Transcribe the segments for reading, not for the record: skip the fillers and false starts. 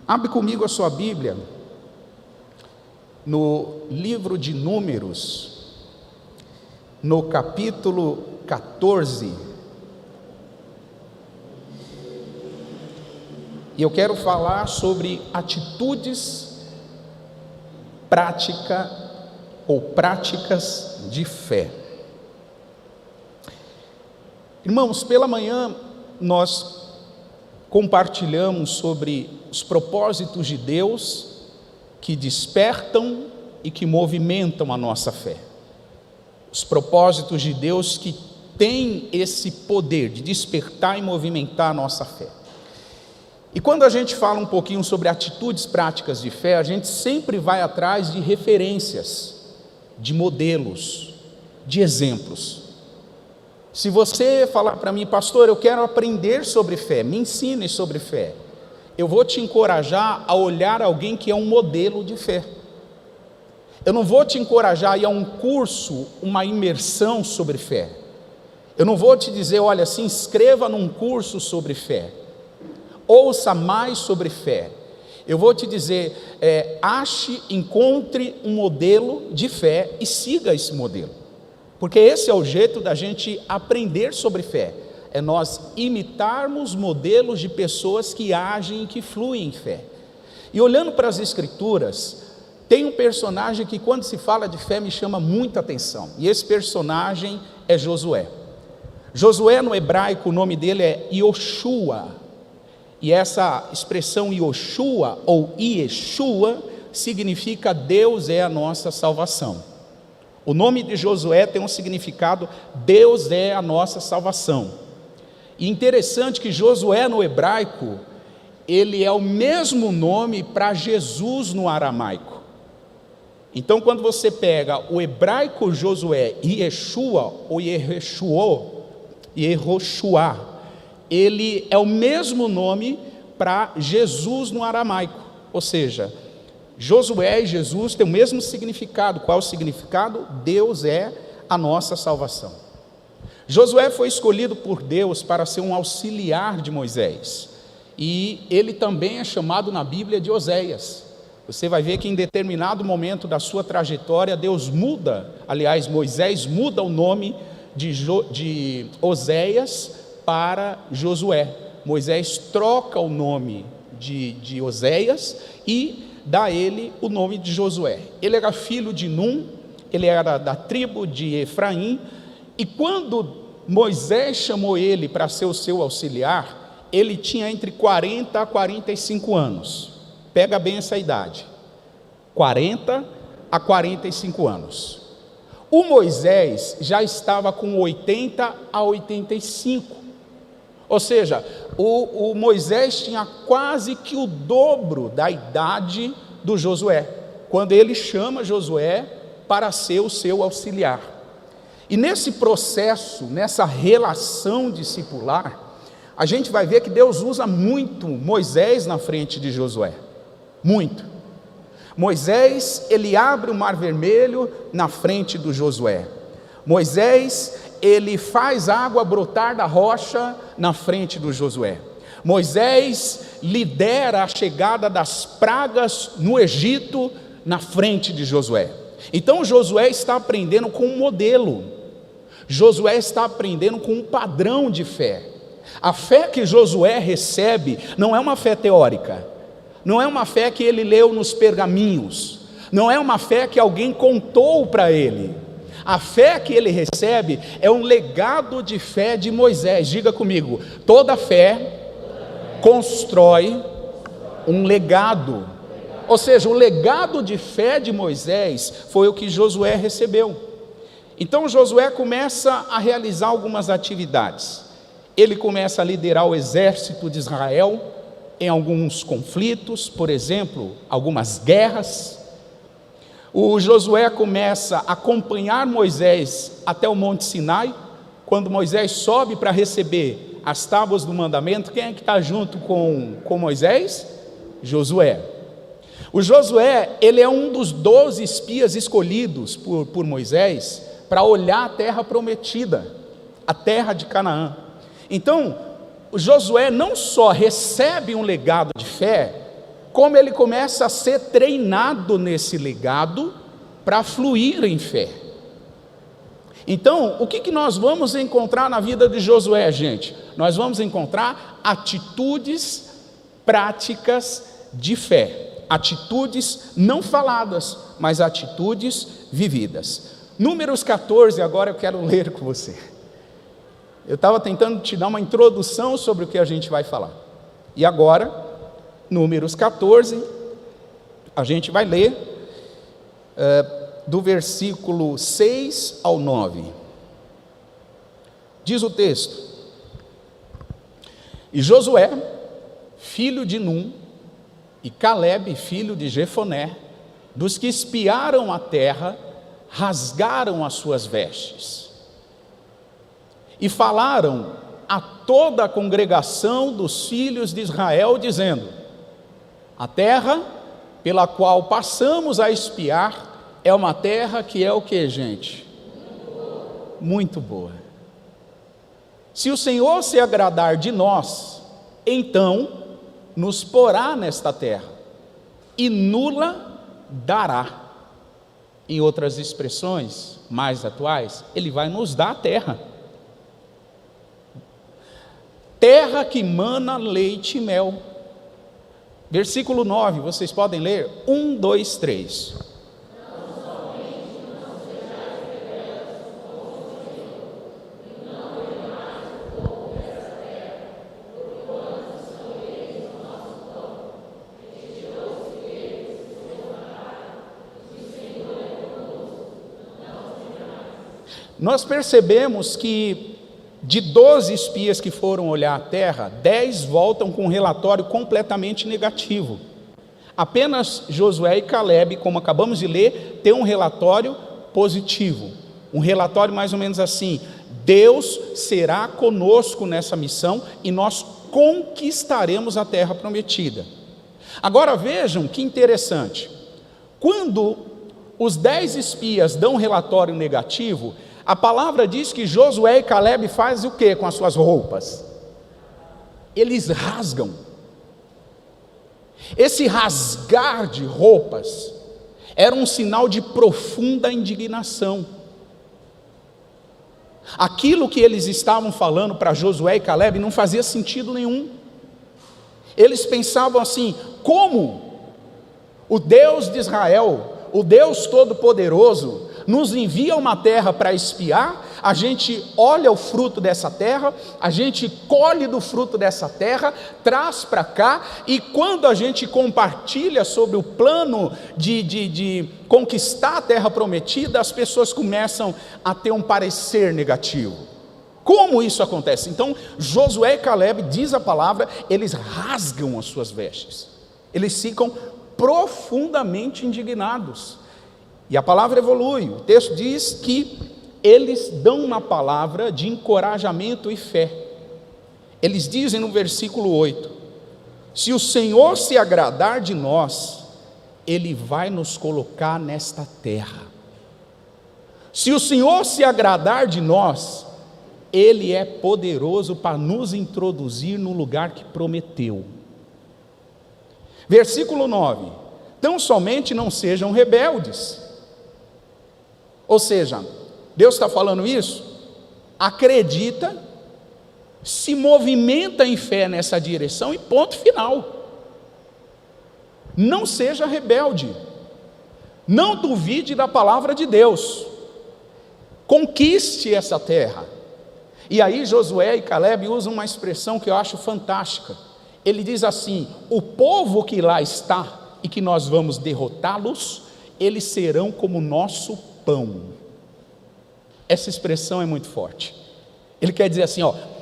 Abre comigo a sua Bíblia, no livro de Números, no capítulo 14, e eu quero falar sobre atitudes práticas de fé. Irmãos, pela manhã nós compartilhamos sobre os propósitos de Deus que despertam e que movimentam a nossa fé. Os propósitos de Deus que têm esse poder de despertar e movimentar a nossa fé. E quando a gente fala um pouquinho sobre atitudes práticas de fé, a gente sempre vai atrás de referências, de modelos, de exemplos. Se você falar para mim, pastor, eu quero aprender sobre fé, me ensine sobre fé, eu vou te encorajar a olhar alguém que é um modelo de fé. Eu não vou te encorajar a ir a um curso, uma imersão sobre fé. Eu não vou te dizer, olha, se inscreva num curso sobre fé, ouça mais sobre fé. Eu vou te dizer, encontre um modelo de fé e siga esse modelo. Porque esse é o jeito da gente aprender sobre fé, é nós imitarmos modelos de pessoas que agem e que fluem em fé. E olhando para as Escrituras, tem um personagem que quando se fala de fé me chama muita atenção, e esse personagem é Josué. Josué no hebraico, o nome dele é Yoshua, e essa expressão Yoshua ou Yeshua significa Deus é a nossa salvação. O nome de Josué tem um significado, Deus é a nossa salvação. E interessante que Josué no hebraico, ele é o mesmo nome para Jesus no aramaico. Então quando você pega o hebraico Josué, Yeshua ou Yehoshua, ele é o mesmo nome para Jesus no aramaico, ou seja, Josué e Jesus têm o mesmo significado. Qual é o significado? Deus é a nossa salvação. Josué foi escolhido por Deus para ser um auxiliar de Moisés, e ele também é chamado na Bíblia de Oséias. Você vai ver que em determinado momento da sua trajetória, Deus muda, aliás, Moisés muda o nome de Oséias para Josué. Moisés troca o nome de Oséias e dá a ele o nome de Josué. Ele era filho de Num, ele era da tribo de Efraim, e quando Moisés chamou ele para ser o seu auxiliar, ele tinha entre 40 a 45 anos, pega bem essa idade, 40 a 45 anos, o Moisés já estava com 80 a 85, ou seja, o Moisés tinha quase que o dobro da idade do Josué, quando ele chama Josué para ser o seu auxiliar. E nesse processo, nessa relação discipular, a gente vai ver que Deus usa muito Moisés na frente de Josué, muito. Moisés, ele abre o Mar Vermelho na frente do Josué. Moisés, ele faz água brotar da rocha na frente do Josué. Moisés lidera a chegada das pragas no Egito na frente de Josué. Então Josué está aprendendo com um modelo, Josué está aprendendo com um padrão de fé. A fé que Josué recebe não é uma fé teórica, não é uma fé que ele leu nos pergaminhos, não é uma fé que alguém contou para ele. A fé que ele recebe é um legado de fé de Moisés. Diga comigo, toda fé constrói um legado. Ou seja, o legado de fé de Moisés foi o que Josué recebeu. Então Josué começa a realizar algumas atividades. Ele começa a liderar o exército de Israel em alguns conflitos, por exemplo, algumas guerras. O Josué começa a acompanhar Moisés até o Monte Sinai. Quando Moisés sobe para receber as tábuas do mandamento, quem é que está junto com Moisés? Josué. O Josué, ele é um dos 12 espias escolhidos por Moisés para olhar a terra prometida, a terra de Canaã. Então, o Josué não só recebe um legado de fé, como ele começa a ser treinado nesse legado para fluir em fé. Então, o que nós vamos encontrar na vida de Josué, gente? Nós vamos encontrar atitudes práticas de fé, atitudes não faladas, mas atitudes vividas. Números 14, agora eu quero ler com você. Eu estava tentando te dar uma introdução sobre o que a gente vai falar. E agora, Números 14, a gente vai ler do versículo 6 ao 9. Diz o texto: E Josué, filho de Num, e Calebe, filho de Jefoné, dos que espiaram a terra, rasgaram as suas vestes e falaram a toda a congregação dos filhos de Israel, dizendo: a terra pela qual passamos a espiar é uma terra que é o que, gente? Muito boa. Se o Senhor se agradar de nós, então nos porá nesta terra e nula dará. Em outras expressões mais atuais, Ele vai nos dar a terra. Terra que mana leite e mel. Versículo 9, vocês podem ler? 1, 2, 3. Nós percebemos que de 12 espias que foram olhar a terra, 10 voltam com um relatório completamente negativo. Apenas Josué e Calebe, como acabamos de ler, têm um relatório positivo. Um relatório mais ou menos assim: Deus será conosco nessa missão e nós conquistaremos a terra prometida. Agora vejam que interessante. Quando os 10 espias dão um relatório negativo, a palavra diz que Josué e Calebe fazem o que com as suas roupas? Eles rasgam. Esse rasgar de roupas era um sinal de profunda indignação. Aquilo que eles estavam falando para Josué e Calebe não fazia sentido nenhum. Eles pensavam assim: como o Deus de Israel, o Deus Todo-Poderoso, nos envia uma terra para espiar, a gente olha o fruto dessa terra, a gente colhe do fruto dessa terra, traz para cá, e quando a gente compartilha sobre o plano de conquistar a terra prometida, as pessoas começam a ter um parecer negativo. Como isso acontece? Então, Josué e Calebe, diz a palavra, eles rasgam as suas vestes, eles ficam profundamente indignados. E a palavra evolui, o texto diz que eles dão uma palavra de encorajamento e fé. Eles dizem no versículo 8: se o Senhor se agradar de nós, Ele vai nos colocar nesta terra. Se o Senhor se agradar de nós, Ele é poderoso para nos introduzir no lugar que prometeu. Versículo 9: tão somente não sejam rebeldes. Ou seja, Deus está falando isso, acredita, se movimenta em fé nessa direção e ponto final. Não seja rebelde, não duvide da palavra de Deus, conquiste essa terra. E aí Josué e Calebe usam uma expressão que eu acho fantástica. Ele diz assim: o povo que lá está e que nós vamos derrotá-los, eles serão como nosso pão. Essa expressão é muito forte. Ele quer dizer assim,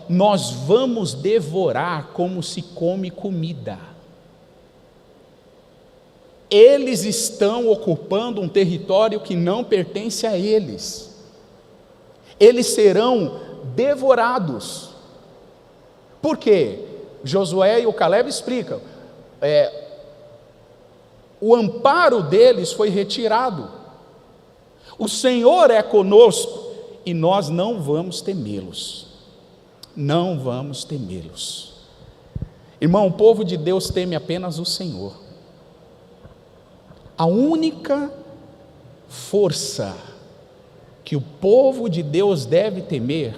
nós vamos devorar como se come comida. Eles estão ocupando um território que não pertence a eles. Eles serão devorados. Por quê? Josué e o Calebe explicam. O amparo deles foi retirado. O Senhor é conosco e nós não vamos temê-los. Não vamos temê-los. Irmão, o povo de Deus teme apenas o Senhor. A única força que o povo de Deus deve temer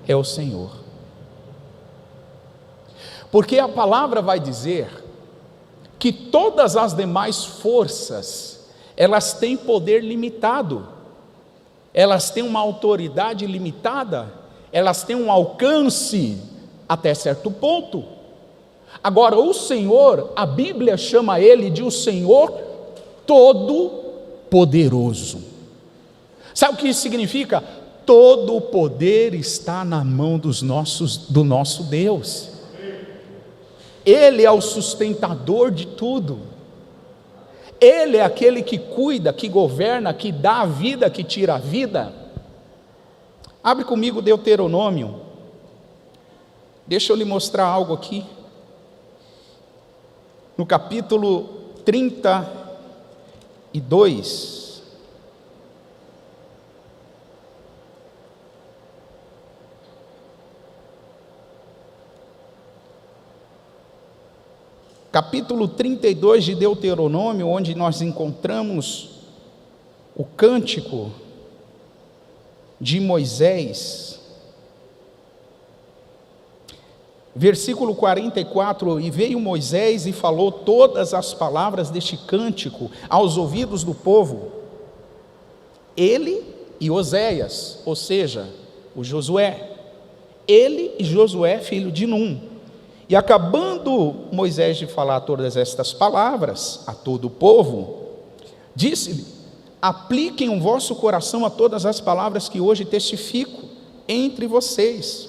é o Senhor. Porque a palavra vai dizer que todas as demais forças, elas têm poder limitado, elas têm uma autoridade limitada, elas têm um alcance até certo ponto. Agora, o Senhor, a Bíblia chama Ele de o Senhor Todo-Poderoso. Sabe o que isso significa? Todo o poder está na mão do nosso Deus. Ele é o sustentador de tudo. Ele é aquele que cuida, que governa, que dá a vida, que tira a vida. Abre comigo Deuteronômio. Deixa eu lhe mostrar algo aqui. No capítulo 32. Capítulo 32 de Deuteronômio, onde nós encontramos o cântico de Moisés. Versículo 44, e veio Moisés e falou todas as palavras deste cântico aos ouvidos do povo, ele e Oséias, ou seja, o Josué, ele e Josué, filho de Num. E acabando Moisés de falar todas estas palavras a todo o povo, disse-lhe: apliquem o vosso coração a todas as palavras que hoje testifico entre vocês,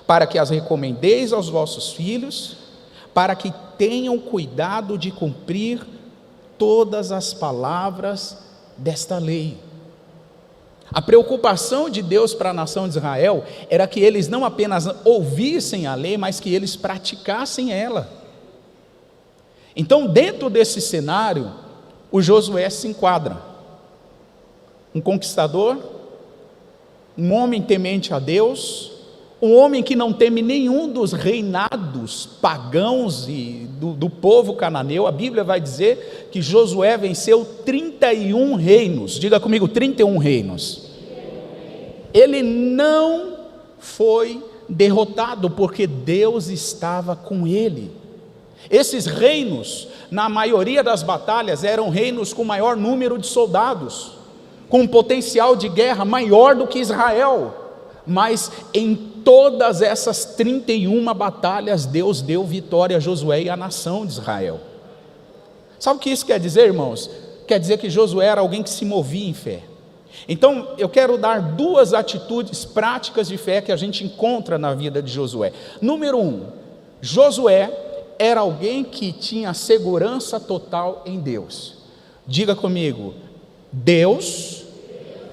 para que as recomendeis aos vossos filhos, para que tenham cuidado de cumprir todas as palavras desta lei. A preocupação de Deus para a nação de Israel era que eles não apenas ouvissem a lei, mas que eles praticassem ela. Então, dentro desse cenário, o Josué se enquadra. Um conquistador, um homem temente a Deus, um homem que não teme nenhum dos reinados pagãos e do povo cananeu. A Bíblia vai dizer que Josué venceu 31 reinos, diga comigo, 31 reinos. Ele não foi derrotado, porque Deus estava com ele. Esses reinos, na maioria das batalhas, eram reinos com maior número de soldados, com um potencial de guerra maior do que Israel, mas em todas essas 31 batalhas, Deus deu vitória a Josué e à nação de Israel. Sabe o que isso quer dizer, irmãos? Quer dizer que Josué era alguém que se movia em fé. Então, eu quero dar duas atitudes práticas de fé que a gente encontra na vida de Josué. Número 1, Josué era alguém que tinha segurança total em Deus. Diga comigo, Deus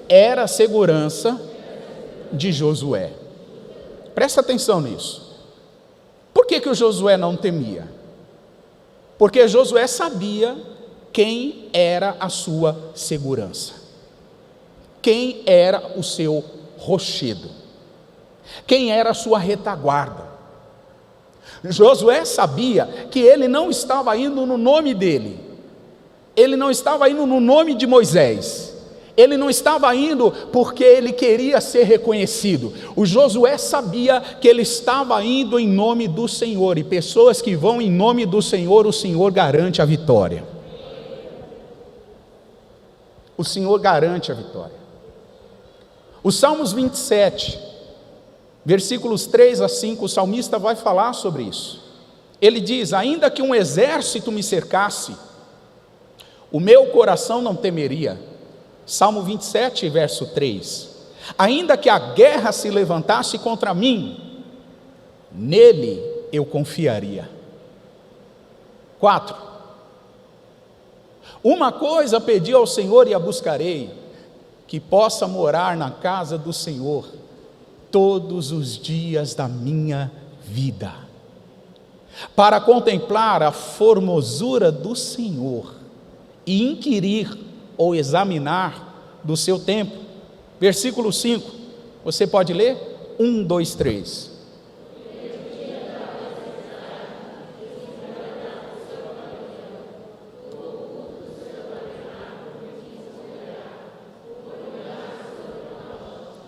era a segurança de Josué. Presta atenção nisso. Por que o Josué não temia? Porque Josué sabia quem era a sua segurança, quem era o seu rochedo, quem era a sua retaguarda. Josué sabia que ele não estava indo no nome dele, ele não estava indo no nome de Moisés, ele não estava indo porque ele queria ser reconhecido. O Josué sabia que ele estava indo em nome do Senhor, e pessoas que vão em nome do Senhor, o Senhor garante a vitória. O Senhor garante a vitória. O Salmos 27, versículos 3 a 5, o salmista vai falar sobre isso. Ele diz: ainda que um exército me cercasse, o meu coração não temeria. Salmo 27, verso 3. Ainda que a guerra se levantasse contra mim, nele eu confiaria. 4. Uma coisa pedi ao Senhor e a buscarei, que possa morar na casa do Senhor todos os dias da minha vida, para contemplar a formosura do Senhor e inquirir ou examinar do seu templo. Versículo 5, você pode ler? 1, 2, 3.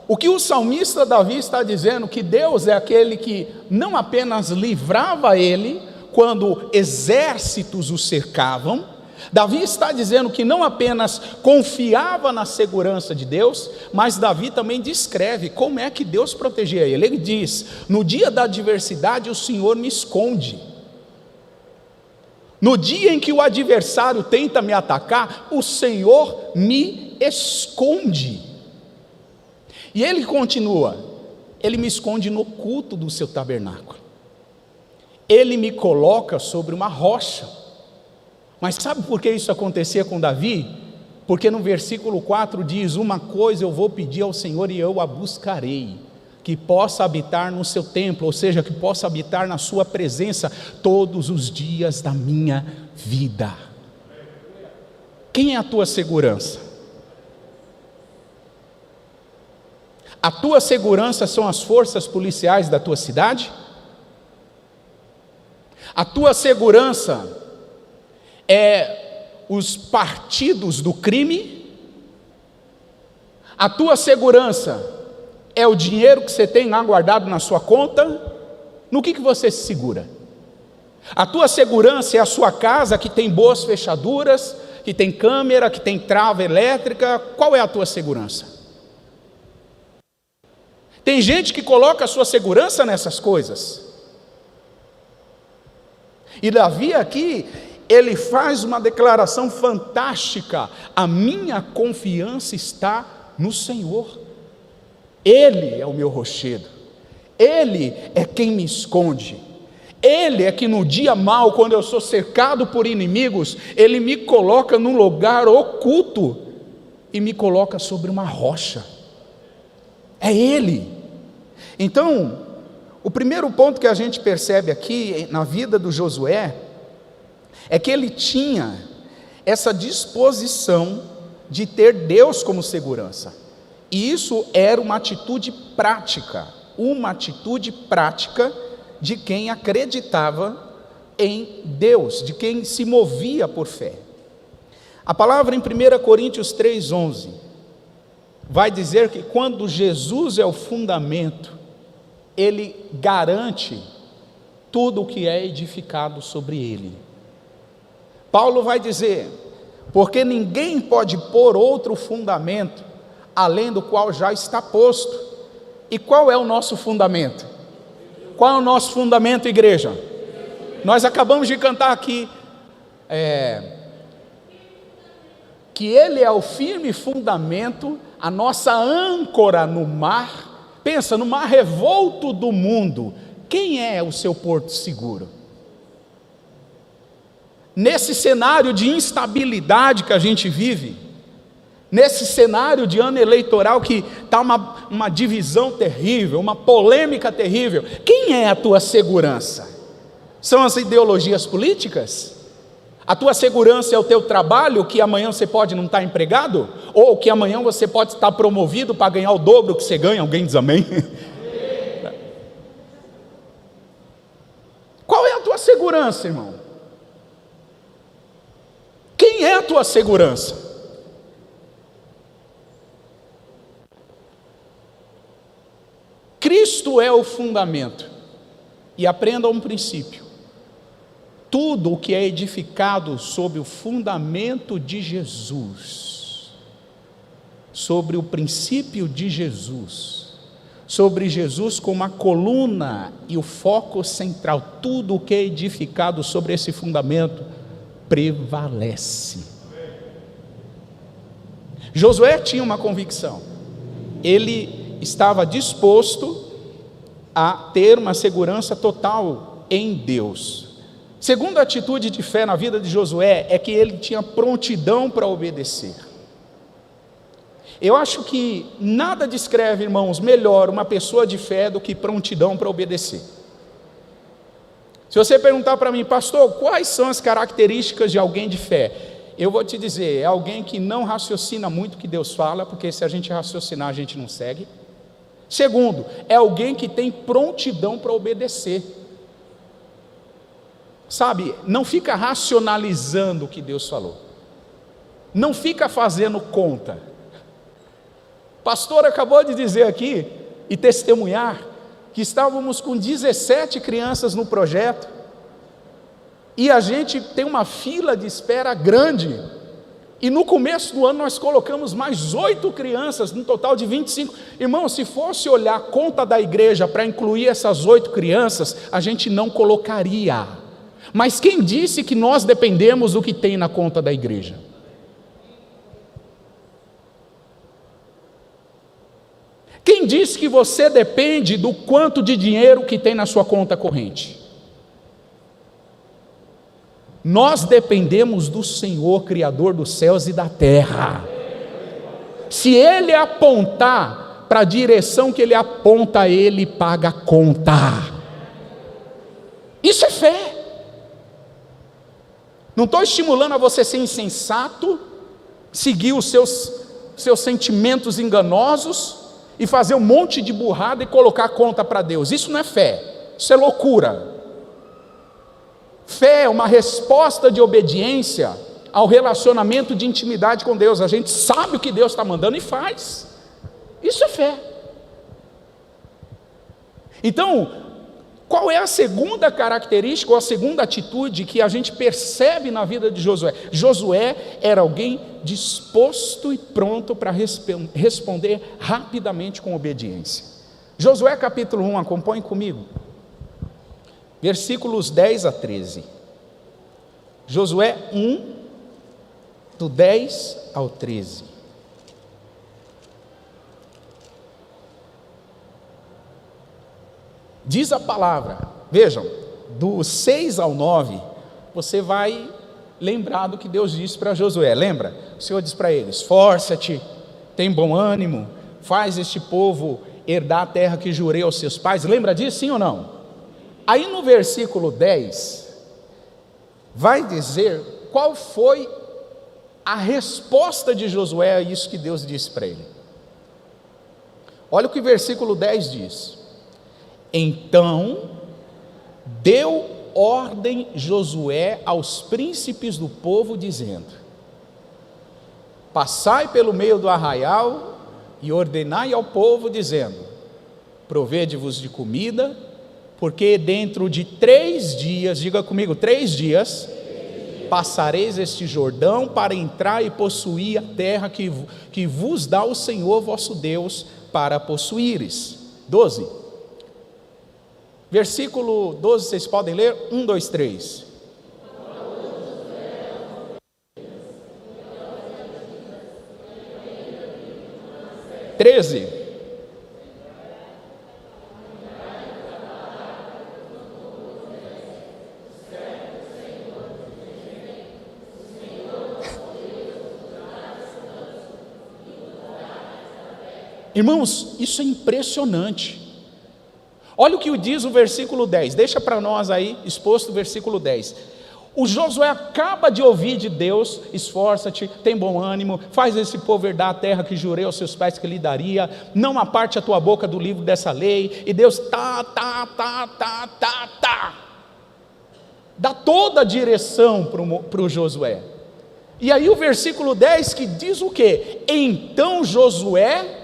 O que o salmista Davi está dizendo, que Deus é aquele que não apenas livrava ele quando exércitos o cercavam. Davi está dizendo que não apenas confiava na segurança de Deus, mas Davi também descreve como é que Deus protegia ele. Ele diz: no dia da adversidade o Senhor me esconde. No dia em que o adversário tenta me atacar, o Senhor me esconde. E ele continua: ele me esconde no oculto do seu tabernáculo. Ele me coloca sobre uma rocha. Mas sabe por que isso acontecia com Davi? Porque no versículo 4 diz: uma coisa eu vou pedir ao Senhor e eu a buscarei, que possa habitar no seu templo, ou seja, que possa habitar na sua presença todos os dias da minha vida. Quem é a tua segurança? A tua segurança são as forças policiais da tua cidade? A tua segurança é os partidos do crime? A tua segurança é o dinheiro que você tem lá guardado na sua conta? No que você se segura? A tua segurança é a sua casa que tem boas fechaduras, que tem câmera, que tem trava elétrica? Qual é a tua segurança? Tem gente que coloca a sua segurança nessas coisas. E Davi aqui, ele faz uma declaração fantástica: a minha confiança está no Senhor. Ele é o meu rochedo, Ele é quem me esconde, Ele é que no dia mau, quando eu sou cercado por inimigos, Ele me coloca num lugar oculto e me coloca sobre uma rocha. É Ele. Então, o primeiro ponto que a gente percebe aqui na vida do Josué é que ele tinha essa disposição de ter Deus como segurança. E isso era uma atitude prática de quem acreditava em Deus, de quem se movia por fé. A palavra em 1 Coríntios 3,11 vai dizer que quando Jesus é o fundamento, Ele garante tudo o que é edificado sobre ele. Paulo vai dizer: porque ninguém pode pôr outro fundamento além do qual já está posto. E qual é o nosso fundamento? Qual é o nosso fundamento, igreja? Nós acabamos de cantar aqui que Ele é o firme fundamento, a nossa âncora no mar. Pensa, no mar revolto do mundo, quem é o seu porto seguro? Nesse cenário de instabilidade que a gente vive, nesse cenário de ano eleitoral que está uma divisão terrível, uma polêmica terrível, quem é a tua segurança? São as ideologias políticas? A tua segurança é o teu trabalho, que amanhã você pode não estar empregado? Ou que amanhã você pode estar promovido para ganhar o dobro que você ganha? Alguém diz amém? Qual é a tua segurança, irmão? Quem é a tua segurança? Cristo é o fundamento. E aprenda um princípio: tudo o que é edificado sobre o fundamento de Jesus, sobre o princípio de Jesus, sobre Jesus como a coluna e o foco central, tudo o que é edificado sobre esse fundamento prevalece. Josué tinha uma convicção, ele estava disposto a ter uma segurança total em Deus. Segunda atitude de fé na vida de Josué é que ele tinha prontidão para obedecer. Eu acho que nada descreve, irmãos, melhor uma pessoa de fé do que prontidão para obedecer. Se você perguntar para mim: pastor, quais são as características de alguém de fé? Eu vou te dizer: é alguém que não raciocina muito o que Deus fala, porque se a gente raciocinar a gente não segue. Segundo, é alguém que tem prontidão para obedecer. Sabe, não fica racionalizando o que Deus falou, não fica fazendo conta. pastor acabou de dizer aqui e testemunhar que estávamos com 17 crianças no projeto e a gente tem uma fila de espera grande, e no começo do ano nós colocamos mais 8 crianças, no total de 25. Irmão, se fosse olhar a conta da igreja para incluir essas 8 crianças, a gente não colocaria. Mas quem disse que nós dependemos do que tem na conta da igreja? Quem disse que você depende do quanto de dinheiro que tem na sua conta corrente? Nós dependemos do Senhor, Criador dos céus e da terra. Se Ele apontar para a direção que Ele aponta, Ele paga a conta. Isso é fé. Não estou estimulando a você ser insensato, seguir os seus sentimentos enganosos e fazer um monte de burrada e colocar a conta para Deus. Isso não é fé, isso é loucura. Fé é uma resposta de obediência ao relacionamento de intimidade com Deus. A gente sabe o que Deus está mandando e faz. Isso é fé. Então, qual é a segunda característica ou a segunda atitude que a gente percebe na vida de Josué? Josué era alguém disposto e pronto para responder rapidamente com obediência. Josué capítulo 1, acompanhe comigo. Versículos 10 a 13. Josué 1, do 10 ao 13. Diz a palavra, vejam, do 6 ao 9, você vai lembrar do que Deus disse para Josué. Lembra? O Senhor diz para ele: esforça-te, tem bom ânimo, faz este povo herdar a terra que jurei aos seus pais. Lembra disso, sim ou não? Aí no versículo 10, vai dizer qual foi a resposta de Josué a isso que Deus disse para ele. Olha o que o versículo 10 diz: então deu ordem Josué aos príncipes do povo, dizendo: passai pelo meio do arraial e ordenai ao povo, dizendo: provede-vos de comida, porque dentro de 3 dias, diga comigo, 3 dias, passareis este Jordão para entrar e possuir a terra que vos dá o Senhor vosso Deus para possuíres. 12. Versículo 12, vocês podem ler? 1, 2, 3. Treze. Irmãos, isso é impressionante. Olha o que diz o versículo 10, deixa para nós aí, exposto o versículo 10. O Josué acaba de ouvir de Deus: esforça-te, tem bom ânimo, faz esse povo herdar a terra que jurei aos seus pais que lhe daria, não aparte a tua boca do livro dessa lei. E Deus dá toda a direção para o Josué. E aí o versículo 10 que diz o quê? Então Josué,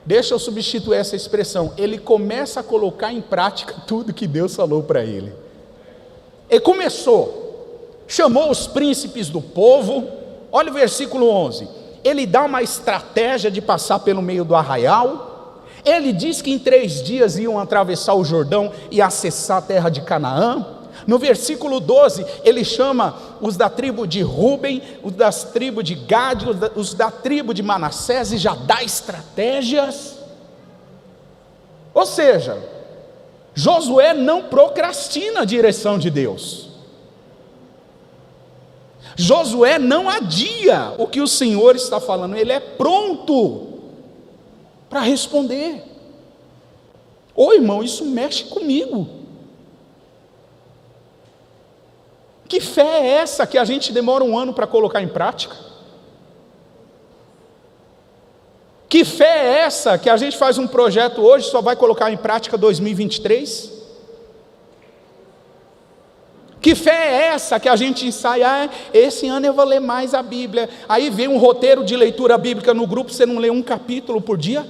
deixa eu substituir essa expressão, ele começa a colocar em prática tudo que Deus falou para ele. Ele começou, chamou os príncipes do povo. Olha o versículo 11, ele dá uma estratégia de passar pelo meio do arraial. Ele diz que em 3 dias iam atravessar o Jordão e acessar a terra de Canaã. No versículo 12, ele chama os da tribo de Ruben, os das tribos de Gade, os da tribo de Manassés, e já dá estratégias. Ou seja, Josué não procrastina a direção de Deus. Josué não adia o que o Senhor está falando, ele é pronto para responder. Ô irmão, isso mexe comigo. Que fé é essa que a gente demora 1 ano para colocar em prática? Que fé é essa que a gente faz um projeto hoje e só vai colocar em prática 2023? Que fé é essa que a gente ensaia? Esse ano eu vou ler mais a Bíblia. Aí vem um roteiro de leitura bíblica no grupo, você não lê um capítulo por dia?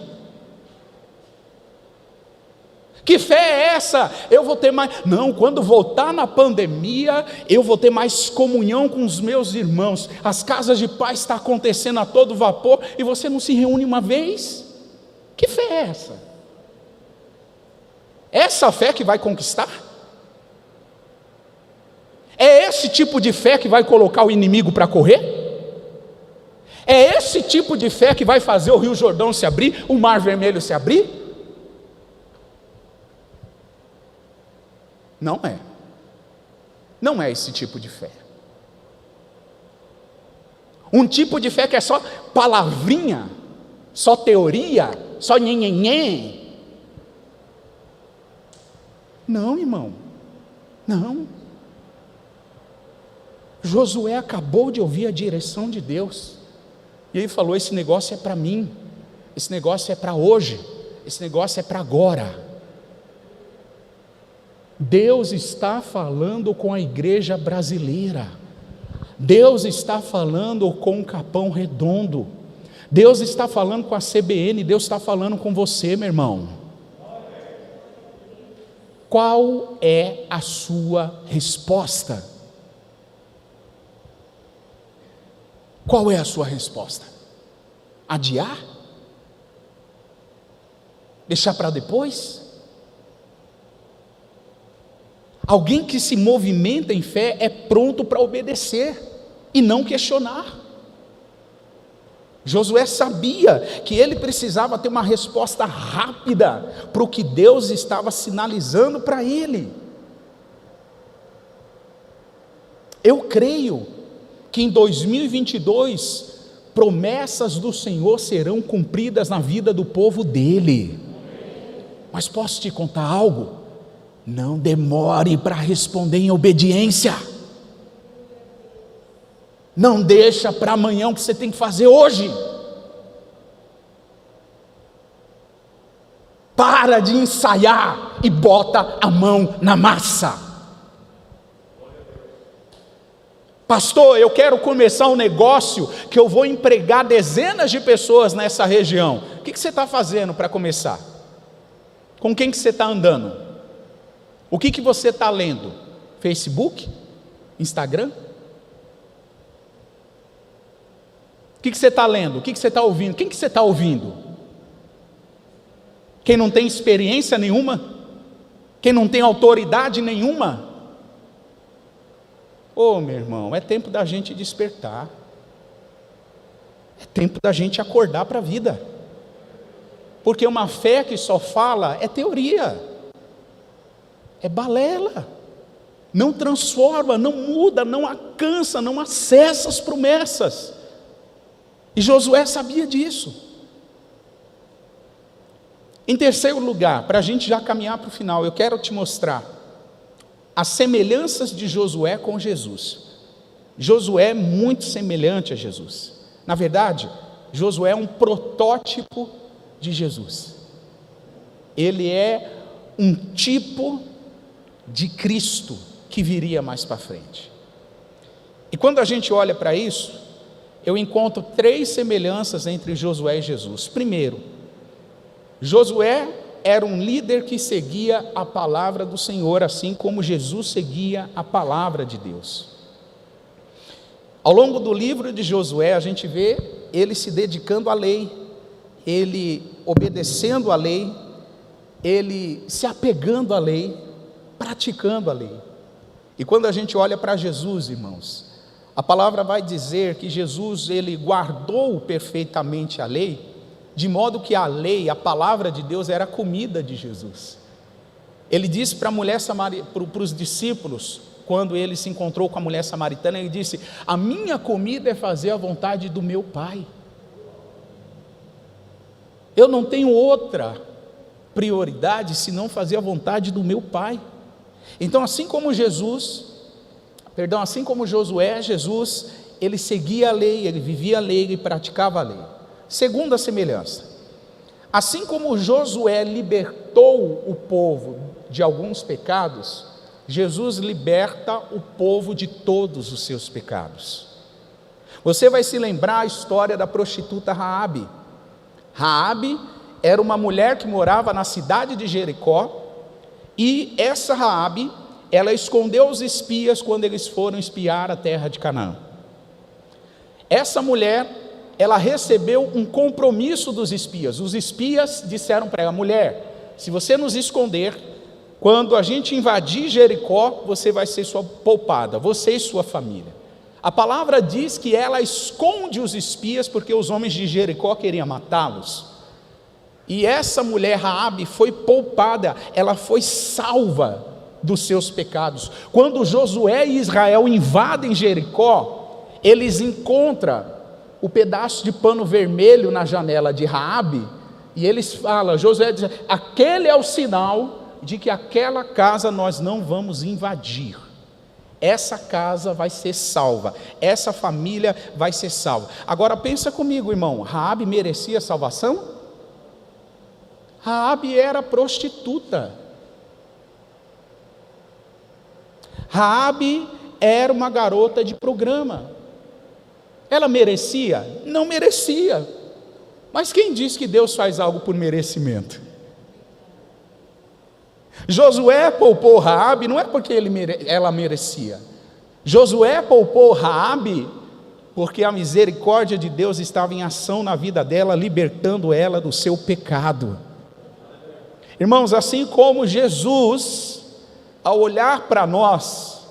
Que fé é essa? Eu vou ter mais... Não, quando voltar na pandemia, eu vou ter mais comunhão com os meus irmãos. As casas de paz estão acontecendo a todo vapor e você não se reúne uma vez? Que fé é essa? Essa fé que vai conquistar? É esse tipo de fé que vai colocar o inimigo para correr? É esse tipo de fé que vai fazer o Rio Jordão se abrir, o Mar Vermelho se abrir? Não é. Não é esse tipo de fé. Um tipo de fé que é só palavrinha, só teoria, só nhenhenhê. Não, irmão. Não. Josué acabou de ouvir a direção de Deus. E ele falou: esse negócio é para mim. Esse negócio é para hoje. Esse negócio é para agora. Deus está falando com a igreja brasileira. Deus está falando com o Capão Redondo. Deus está falando com a CBN. Deus está falando com você, meu irmão. Qual é a sua resposta? Qual é a sua resposta? Adiar? Deixar para depois? Alguém que se movimenta em fé é pronto para obedecer e não questionar. Josué sabia que ele precisava ter uma resposta rápida para o que Deus estava sinalizando para ele. Eu creio que em 2022 promessas do Senhor serão cumpridas na vida do povo dele. Mas posso te contar algo? Não demore para responder em obediência. Não deixa para amanhã o que você tem que fazer hoje. Para de ensaiar e bota a mão na massa. Pastor, eu quero começar um negócio que eu vou empregar dezenas de pessoas nessa região. O que você está fazendo para começar? Com quem que você está andando? O que você está lendo? Facebook? Instagram? O que você está lendo? O que você está ouvindo? Quem que você está ouvindo? Quem não tem experiência nenhuma? Quem não tem autoridade nenhuma? Ô, meu irmão, é tempo da gente despertar. É tempo da gente acordar para a vida. Porque uma fé que só fala é teoria. É balela, não transforma, não muda, não alcança, não acessa as promessas. E Josué sabia disso. Em terceiro lugar, para a gente já caminhar para o final, eu quero te mostrar as semelhanças de Josué com Jesus. Josué é muito semelhante a Jesus. Na verdade, Josué é um protótipo de Jesus. Ele é um tipo de Cristo que viria mais para frente. E quando a gente olha para isso, eu encontro três semelhanças entre Josué e Jesus. Primeiro, Josué era um líder que seguia a palavra do Senhor, assim como Jesus seguia a palavra de Deus. Ao longo do livro de Josué, a gente vê ele se dedicando à lei, ele obedecendo a lei, ele se apegando à lei, praticando a lei. E quando a gente olha para Jesus, irmãos, a palavra vai dizer que Jesus, ele guardou perfeitamente a lei, de modo que a lei, a palavra de Deus, era a comida de Jesus. Ele disse para a mulher para os discípulos, quando ele se encontrou com a mulher samaritana, ele disse: a minha comida é fazer a vontade do meu Pai. Eu não tenho outra prioridade senão fazer a vontade do meu Pai. Então, assim como Josué, Jesus, ele seguia a lei, ele vivia a lei, ele praticava a lei. Segunda semelhança, assim como Josué libertou o povo de alguns pecados, Jesus liberta o povo de todos os seus pecados. Você vai se lembrar a história da prostituta Raabe. Raabe era uma mulher que morava na cidade de Jericó, e essa Raabe, ela escondeu os espias quando eles foram espiar a terra de Canaã. Essa mulher, ela recebeu um compromisso dos espias. Os espias disseram para ela: mulher, se você nos esconder, quando a gente invadir Jericó, você vai ser poupada, você e sua família. A palavra diz que ela esconde os espias porque os homens de Jericó queriam matá-los. E essa mulher Raabe foi poupada, ela foi salva dos seus pecados. Quando Josué e Israel invadem Jericó, eles encontram o pedaço de pano vermelho na janela de Raabe, e eles falam, Josué diz: aquele é o sinal de que aquela casa nós não vamos invadir. Essa casa vai ser salva, essa família vai ser salva. Agora pensa comigo, irmão, Raabe merecia salvação? Raabe era prostituta. Raabe era uma garota de programa. Ela merecia? Não merecia. Mas quem diz que Deus faz algo por merecimento? Josué poupou Raabe, não é porque ela merecia. Josué poupou Raabe porque a misericórdia de Deus estava em ação na vida dela, libertando ela do seu pecado. Irmãos, assim como Jesus, ao olhar para nós,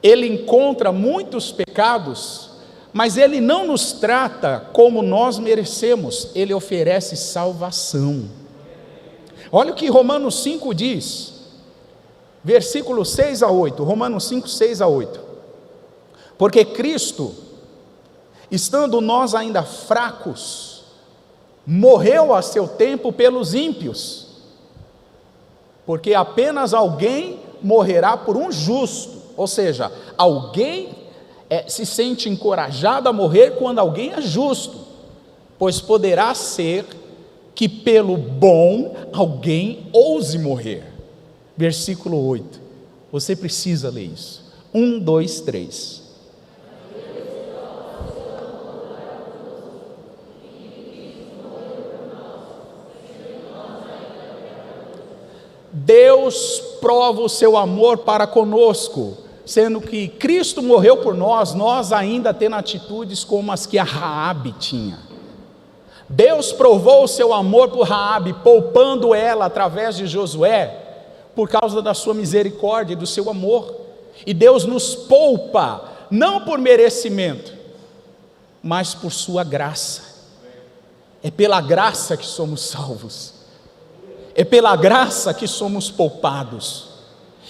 Ele encontra muitos pecados, mas Ele não nos trata como nós merecemos, Ele oferece salvação. Olha o que Romanos 5 diz, versículo 6 a 8, Romanos 5, 6 a 8. Porque Cristo, estando nós ainda fracos, morreu a seu tempo pelos ímpios, porque apenas alguém morrerá por um justo, ou seja, alguém se sente encorajado a morrer quando alguém é justo, pois poderá ser que pelo bom alguém ouse morrer. Versículo 8, você precisa ler isso, 1, 2, 3. Deus prova o seu amor para conosco, sendo que Cristo morreu por nós, nós ainda tendo atitudes como as que a Raabe tinha. Deus provou o seu amor por Raabe, poupando ela através de Josué, por causa da sua misericórdia e do seu amor. E Deus nos poupa, não por merecimento, mas por sua graça. É pela graça que somos salvos, é pela graça que somos poupados,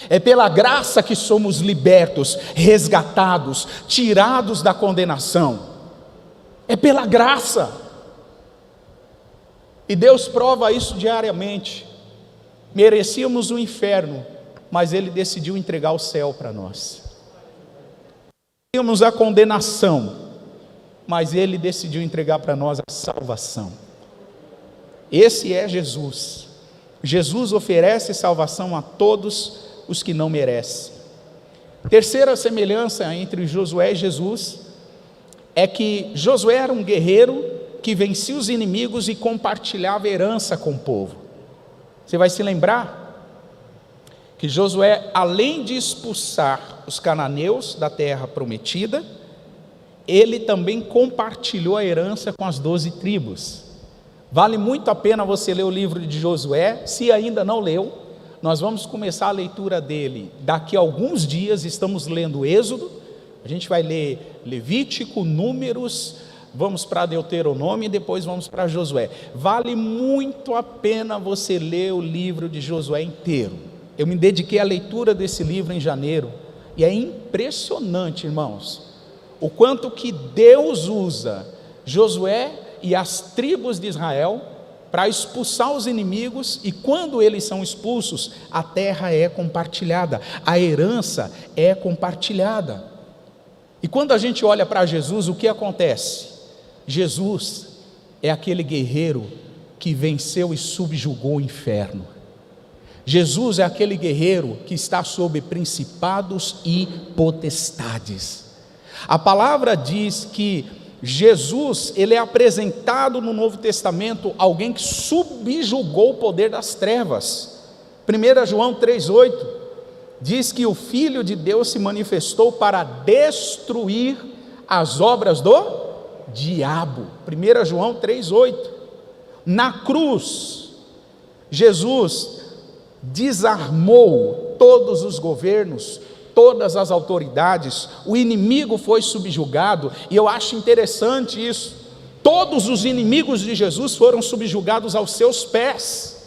é pela graça que somos libertos, resgatados, tirados da condenação. É pela graça. E Deus prova isso diariamente. Merecíamos o inferno, mas Ele decidiu entregar o céu para nós. Merecíamos a condenação, mas Ele decidiu entregar para nós a salvação. Esse é Jesus. Jesus oferece salvação a todos os que não merecem. Terceira semelhança entre Josué e Jesus é que Josué era um guerreiro que vencia os inimigos e compartilhava a herança com o povo. Você vai se lembrar que Josué, além de expulsar os cananeus da terra prometida, ele também compartilhou a herança com as 12 tribos. Vale muito a pena você ler o livro de Josué. Se ainda não leu, nós vamos começar a leitura dele daqui a alguns dias. Estamos lendo Êxodo, a gente vai ler Levítico, Números, vamos para Deuteronômio e depois vamos para Josué. Vale muito a pena você ler o livro de Josué inteiro. Eu me dediquei à leitura desse livro em janeiro, e é impressionante, irmãos, o quanto que Deus usa Josué e as tribos de Israel para expulsar os inimigos, e quando eles são expulsos, a terra é compartilhada, a herança é compartilhada. E quando a gente olha para Jesus, o que acontece? Jesus é aquele guerreiro que venceu e subjugou o inferno. Jesus é aquele guerreiro que está sob principados e potestades. A palavra diz que Jesus, ele é apresentado no Novo Testamento, alguém que subjugou o poder das trevas. 1 João 3,8 diz que o Filho de Deus se manifestou para destruir as obras do diabo. 1 João 3,8. Na cruz, Jesus desarmou todos os governos, todas as autoridades, o inimigo foi subjugado, e eu acho interessante isso. Todos os inimigos de Jesus foram subjugados aos seus pés.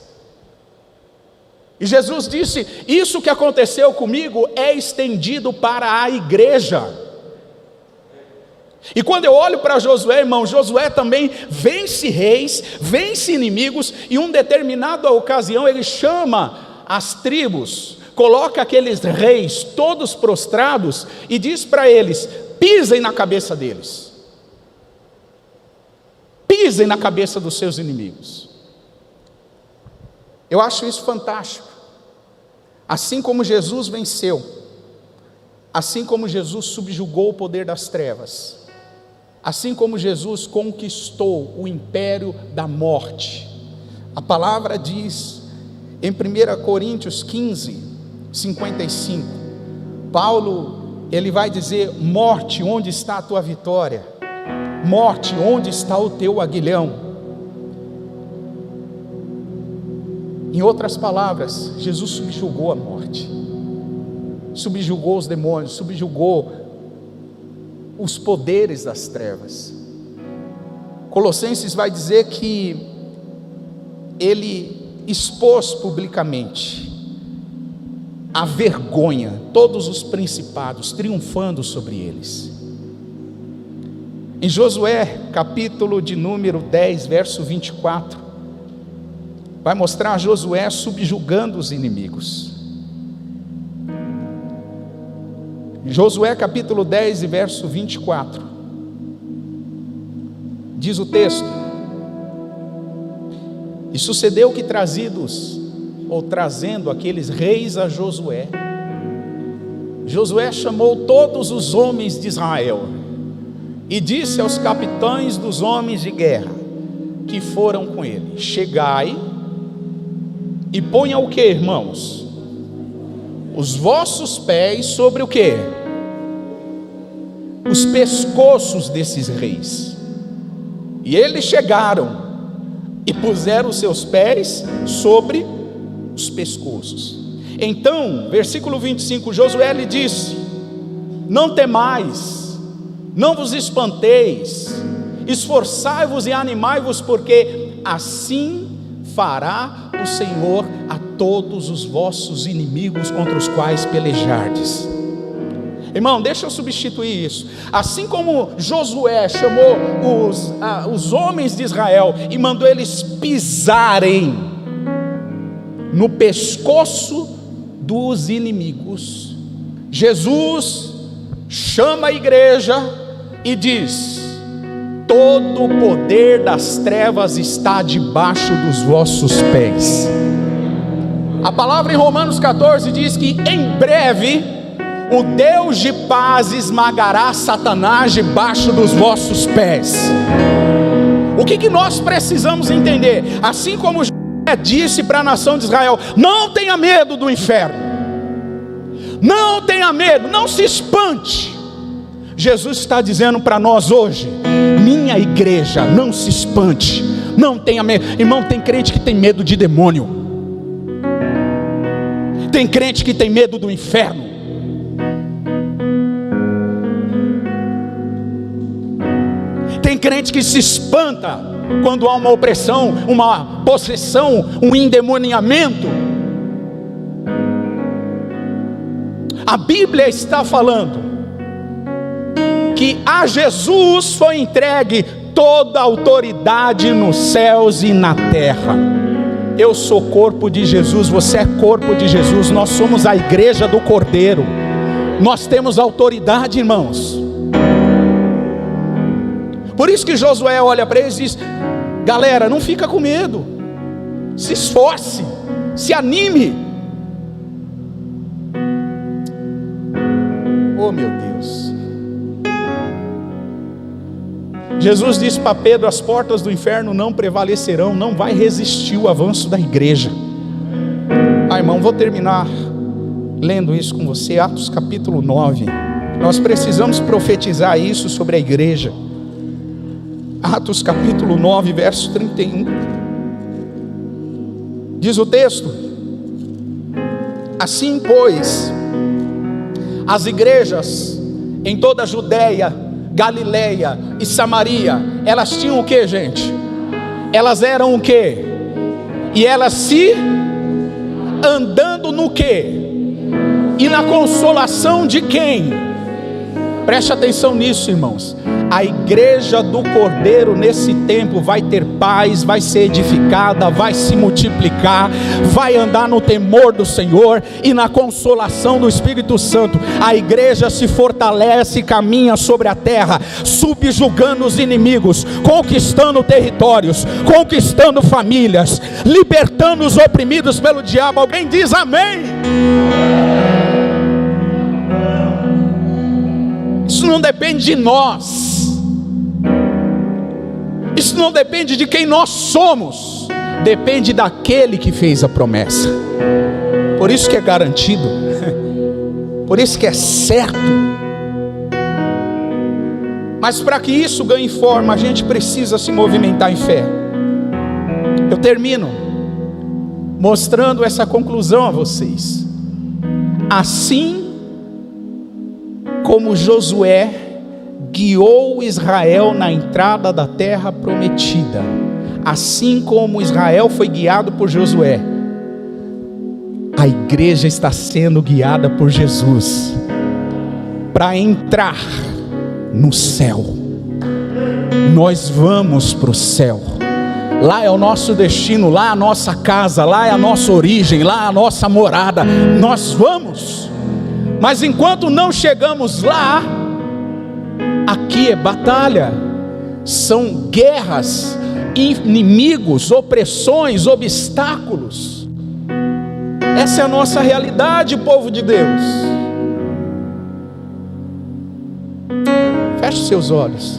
E Jesus disse: isso que aconteceu comigo é estendido para a igreja. E quando eu olho para Josué, irmão, Josué também vence reis, vence inimigos, e em uma determinada ocasião ele chama as tribos, coloca aqueles reis todos prostrados e diz para eles: pisem na cabeça deles, pisem na cabeça dos seus inimigos. Eu acho isso fantástico. Assim como Jesus venceu, assim como Jesus subjugou o poder das trevas, assim como Jesus conquistou o império da morte, a palavra diz em 1 Coríntios 15, 55, Paulo, ele vai dizer: morte, onde está a tua vitória? Morte, onde está o teu aguilhão? Em outras palavras, Jesus subjugou a morte, subjugou os demônios, subjugou os poderes das trevas. Colossenses vai dizer que ele expôs publicamente a vergonha, todos os principados, triunfando sobre eles. Em Josué, capítulo de número 10, verso 24, vai mostrar Josué subjugando os inimigos. Josué capítulo 10 e verso 24, diz o texto: e sucedeu que trazendo aqueles reis a Josué, Josué chamou todos os homens de Israel e disse aos capitães dos homens de guerra que foram com ele: chegai e ponha o que, irmãos? Os vossos pés sobre o que? Os pescoços desses reis. E eles chegaram e puseram os seus pés sobre os pescoços. Então, versículo 25, Josué lhe disse: não temais, não vos espanteis, esforçai-vos e animai-vos, porque assim fará o Senhor a todos os vossos inimigos contra os quais pelejardes. Irmão, deixa eu substituir isso. Assim como Josué chamou os homens de Israel e mandou eles pisarem no pescoço dos inimigos, Jesus chama a igreja e diz: todo o poder das trevas está debaixo dos vossos pés. A palavra em Romanos 14 diz que em breve o Deus de paz esmagará Satanás debaixo dos vossos pés. O que nós precisamos entender? Assim como Josué disse para a nação de Israel: não tenha medo do inferno, não tenha medo, não se espante. Jesus está dizendo para nós hoje: minha igreja, não se espante, não tenha medo. Irmão, tem crente que tem medo de demônio, tem crente que tem medo do inferno. Tem crente que se espanta quando há uma opressão, uma possessão, um endemoniamento. A Bíblia está falando que a Jesus foi entregue toda a autoridade nos céus e na terra. Eu sou corpo de Jesus, você é corpo de Jesus, nós somos a igreja do Cordeiro, nós temos autoridade, irmãos. Por isso que Josué olha para eles e diz: galera, não fica com medo, se esforce, se anime, Oh, meu Deus. Jesus disse para Pedro: as portas do inferno não prevalecerão, não vai resistir o avanço da igreja. Irmão, vou terminar lendo isso com você, Atos capítulo 9. Nós precisamos profetizar isso sobre a igreja. Atos capítulo 9, verso 31. Diz o texto: assim, pois, as igrejas em toda a Judéia, Galileia e Samaria, elas tinham o que, gente? Elas eram o que? E elas se andando no que? E na consolação de quem? Preste atenção nisso, irmãos. A igreja do Cordeiro nesse tempo vai ter paz, vai ser edificada, vai se multiplicar, vai andar no temor do Senhor e na consolação do Espírito Santo. A igreja se fortalece e caminha sobre a terra, subjugando os inimigos, conquistando territórios, conquistando famílias, libertando os oprimidos pelo diabo. Alguém diz amém? Isso não depende de nós. Isso não depende de quem nós somos. Depende daquele que fez a promessa. Por isso que é garantido. Por isso que é certo. Mas para que isso ganhe forma, a gente precisa se movimentar em fé. Eu termino mostrando essa conclusão a vocês. Assim como Josué guiou Israel na entrada da terra prometida, assim como Israel foi guiado por Josué, a igreja está sendo guiada por Jesus para entrar no céu. Nós vamos para o céu. Lá é o nosso destino, lá é a nossa casa, lá é a nossa origem, lá é a nossa morada. Nós vamos. Mas enquanto não chegamos lá, aqui é batalha, são guerras, inimigos, opressões, obstáculos. Essa é a nossa realidade, povo de Deus. Feche seus olhos.